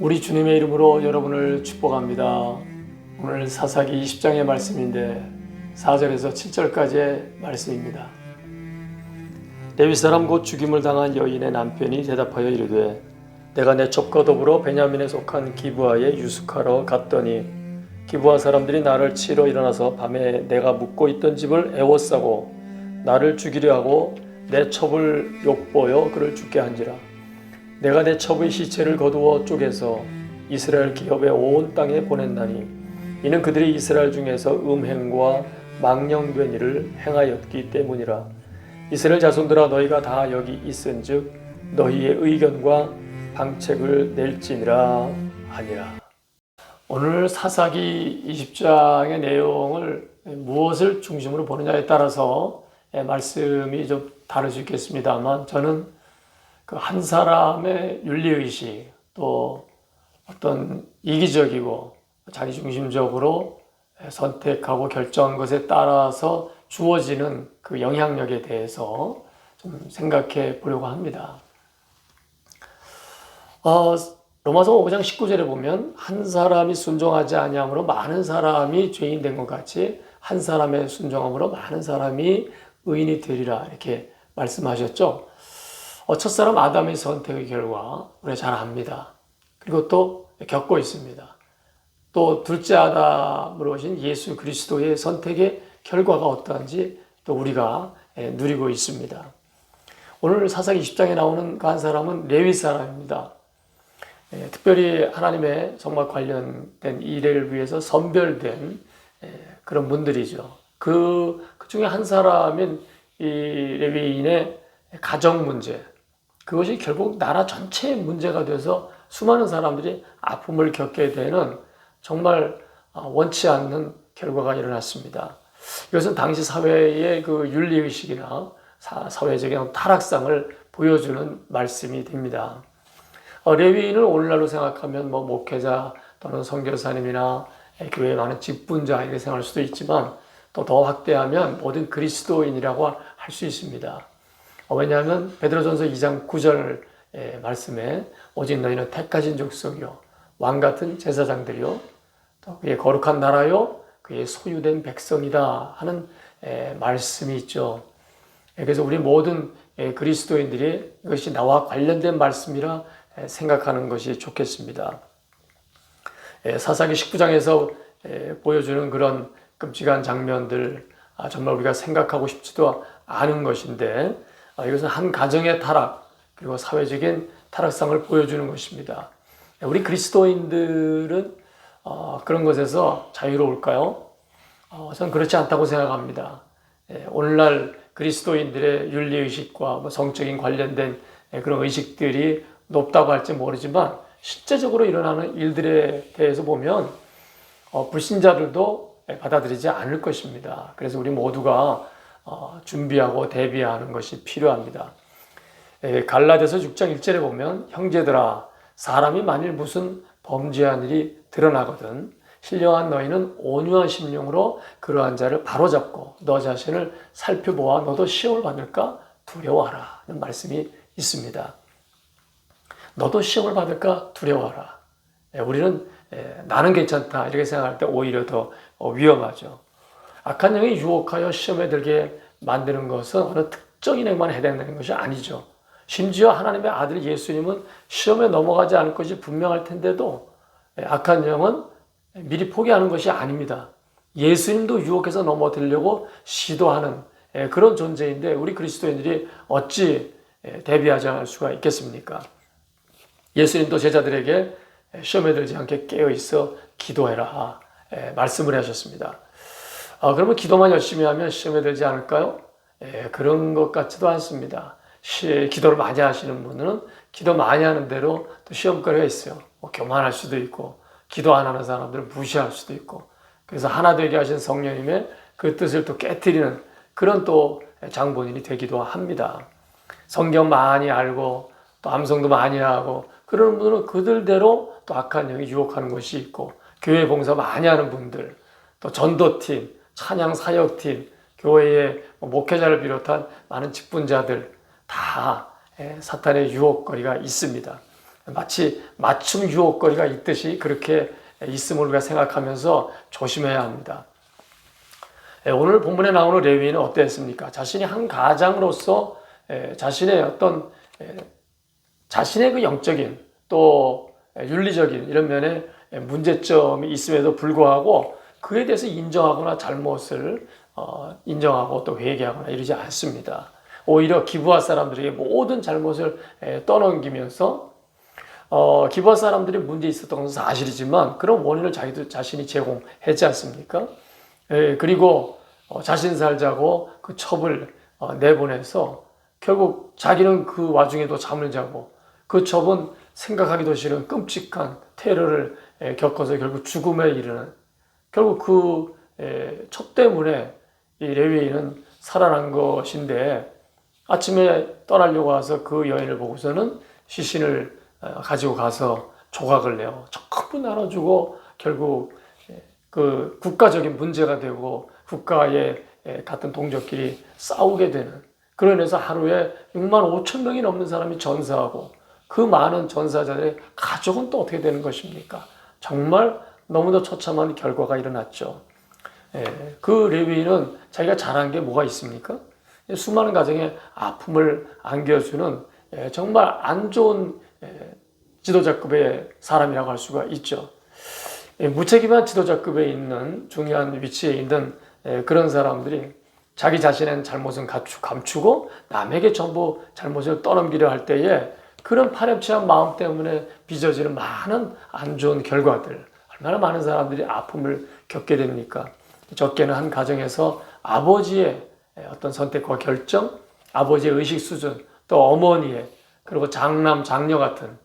우리 주님의 이름으로 여러분을 축복합니다. 오늘 사사기 20장의 말씀인데 4절에서 7절까지의 말씀입니다. 레위 사람 곧 죽임을 당한 여인의 남편이 대답하여 이르되 내가 내 첩과 더불어 베냐민에 속한 기브아에 유숙하러 갔더니 기브아 사람들이 나를 치러 일어나서 밤에 내가 묵고 있던 집을 에워싸고 나를 죽이려 하고 내 첩을 욕보여 그를 죽게 한지라. 내가 내 첩의 시체를 거두어 쪼개서 이스라엘 기업의 온 땅에 보냈나니 이는 그들이 이스라엘 중에서 음행과 망령된 일을 행하였기 때문이라. 이스라엘 자손들아 너희가 다 여기 있은즉 너희의 의견과 방책을 낼지니라 하니라. 오늘 사사기 20장의 내용을 무엇을 중심으로 보느냐에 따라서 말씀이 좀 다를 수 있겠습니다만, 저는 그 한 사람의 윤리의식, 또 어떤 이기적이고 자기중심적으로 선택하고 결정한 것에 따라서 주어지는 그 영향력에 대해서 좀 생각해 보려고 합니다. 로마서 5장 19절에 보면 한 사람이 순종하지 아니함으로 많은 사람이 죄인 된 것 같이 한 사람의 순종함으로 많은 사람이 의인이 되리라 이렇게 말씀하셨죠. 첫사람 아담의 선택의 결과 우리가 잘 압니다. 그리고 또 겪고 있습니다. 또 둘째 아담으로 오신 예수 그리스도의 선택의 결과가 어떠한지 또 우리가 누리고 있습니다. 오늘 사사기 20장에 나오는 그 한 사람은 레위 사람입니다. 특별히 하나님의 정말 관련된 일을 위해서 선별된 그런 분들이죠. 그 중에 한 사람인 이 레위인의 가정 문제, 그것이 결국 나라 전체의 문제가 돼서 수많은 사람들이 아픔을 겪게 되는 정말 원치 않는 결과가 일어났습니다. 이것은 당시 사회의 그 윤리의식이나 사회적인 타락상을 보여주는 말씀이 됩니다. 레위인을 오늘날로 생각하면 목회자 또는 선교사님이나 교회에 많은 직분자 이렇게 생각할 수도 있지만 또 더 확대하면 모든 그리스도인이라고 할 수 있습니다. 왜냐하면 베드로전서 2장 9절 말씀에 오직 너희는 택하신 족속이요 왕같은 제사장들이요 또 그의 거룩한 나라요 그의 소유된 백성이다 하는 말씀이 있죠. 그래서 우리 모든 그리스도인들이 이것이 나와 관련된 말씀이라 생각하는 것이 좋겠습니다. 사사기 19장에서 보여주는 그런 끔찍한 장면들, 정말 우리가 생각하고 싶지도 않은 것인데 이것은 한 가정의 타락 그리고 사회적인 타락상을 보여주는 것입니다. 우리 그리스도인들은 그런 것에서 자유로울까요? 저는 그렇지 않다고 생각합니다. 오늘날 그리스도인들의 윤리의식과 성적인 관련된 그런 의식들이 높다고 할지 모르지만 실제적으로 일어나는 일들에 대해서 보면 불신자들도 받아들이지 않을 것입니다. 그래서 우리 모두가 준비하고 대비하는 것이 필요합니다. 갈라디아서 6장 1절에 보면 형제들아 사람이 만일 무슨 범죄한 일이 드러나거든 신령한 너희는 온유한 심령으로 그러한 자를 바로잡고 너 자신을 살펴보아 너도 시험을 받을까 두려워하라 하는 말씀이 있습니다. 너도 시험을 받을까 두려워하라. 우리는 나는 괜찮다 이렇게 생각할 때 오히려 더 위험하죠. 악한 영이 유혹하여 시험에 들게 만드는 것은 어느 특정인에게만 해당되는 것이 아니죠. 심지어 하나님의 아들 예수님은 시험에 넘어가지 않을 것이 분명할 텐데도 악한 영은 미리 포기하는 것이 아닙니다. 예수님도 유혹해서 넘어뜨리려고 시도하는 그런 존재인데 우리 그리스도인들이 어찌 대비하지 않을 수가 있겠습니까? 예수님도 제자들에게 시험에 들지 않게 깨어있어 기도해라 말씀을 하셨습니다. 그러면 기도만 열심히 하면 시험에 들지 않을까요? 그런 것 같지도 않습니다. 기도를 많이 하시는 분은 기도 많이 하는 대로 또 시험거리가 있어요. 교만할 수도 있고 기도 안 하는 사람들은 무시할 수도 있고 그래서 하나 되게 하신 성령님의 그 뜻을 또 깨트리는 그런 또 장본인이 되기도 합니다. 성경 많이 알고 또 암송도 많이 하고 그런 분들은 그들대로 또 악한 영이 유혹하는 것이 있고 교회 봉사 많이 하는 분들 또 전도팀, 찬양 사역팀, 교회의 목회자를 비롯한 많은 직분자들 다 사탄의 유혹거리가 있습니다. 마치 맞춤 유혹거리가 있듯이 그렇게 있음을 우리가 생각하면서 조심해야 합니다. 오늘 본문에 나오는 레위인은 어땠습니까? 자신이 한 가장으로서 자신의 어떤 자신의 그 영적인 또 윤리적인 이런 면에 문제점이 있음에도 불구하고 그에 대해서 인정하거나 잘못을 인정하고 또 회개하거나 이러지 않습니다. 오히려 기브아 사람들에게 모든 잘못을 떠넘기면서 기브아 사람들이 문제 있었던 것은 사실이지만 그런 원인을 자신이 제공했지 않습니까? 그리고 자신 살자고 그 첩을 내보내서 결국 자기는 그 와중에도 잠을 자고 그 첩은 생각하기도 싫은 끔찍한 테러를 겪어서 결국 죽음에 이르는 결국 그 첩 때문에 이 레위인은 살아난 것인데 아침에 떠나려고 와서 그 여인을 보고서는 시신을 가지고 가서 조각을 내어 전부 나눠주고 결국 그 국가적인 문제가 되고 국가의 같은 동족끼리 싸우게 되는 그러면서 하루에 6만 5천 명이 넘는 사람이 전사하고 그 많은 전사자들의 가족은 또 어떻게 되는 것입니까? 정말 너무도 처참한 결과가 일어났죠. 그 레위인은 자기가 잘한 게 뭐가 있습니까? 수많은 가정에 아픔을 안겨주는 정말 안 좋은 지도자급의 사람이라고 할 수가 있죠. 무책임한 지도자급에 있는 중요한 위치에 있는 그런 사람들이 자기 자신의 잘못은 감추고 남에게 전부 잘못을 떠넘기려 할 때에 그런 파렴치한 마음 때문에 빚어지는 많은 안 좋은 결과들, 얼마나 많은 사람들이 아픔을 겪게 됩니까? 적게는 한 가정에서 아버지의 어떤 선택과 결정, 아버지의 의식 수준, 또 어머니의 그리고 장남, 장녀 같은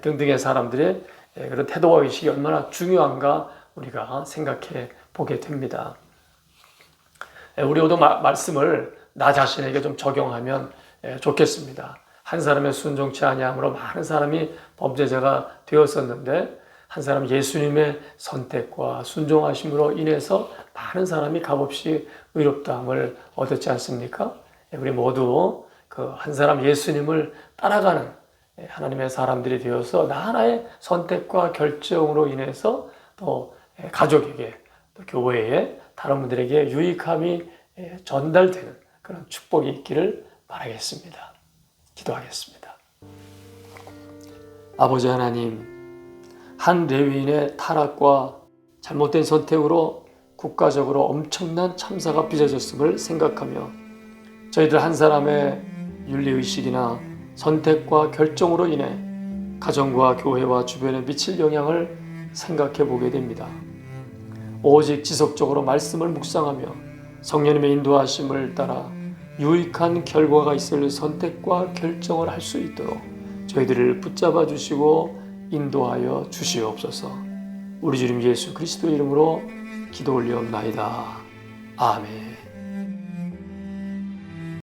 등등의 사람들의 그런 태도와 의식이 얼마나 중요한가 우리가 생각해 보게 됩니다. 우리도 말씀을 나 자신에게 좀 적용하면 좋겠습니다. 한 사람의 순종치 아니함으로 많은 사람이 범죄자가 되었었는데 한 사람 예수님의 선택과 순종하심으로 인해서 많은 사람이 값없이 의롭다함을 얻었지 않습니까? 우리 모두 그 한 사람 예수님을 따라가는 하나님의 사람들이 되어서 나 하나의 선택과 결정으로 인해서 또 가족에게 또 교회에 다른 분들에게 유익함이 전달되는 그런 축복이 있기를 바라겠습니다. 기도하겠습니다. 아버지 하나님, 한 레위인의 타락과 잘못된 선택으로 국가적으로 엄청난 참사가 빚어졌음을 생각하며 저희들 한 사람의 윤리의식이나 선택과 결정으로 인해 가정과 교회와 주변에 미칠 영향을 생각해 보게 됩니다. 오직 지속적으로 말씀을 묵상하며 성령님의 인도하심을 따라 유익한 결과가 있을 선택과 결정을 할 수 있도록 저희들을 붙잡아 주시고 인도하여 주시옵소서. 우리 주님 예수 그리스도 이름으로 기도 올리옵나이다. 아멘.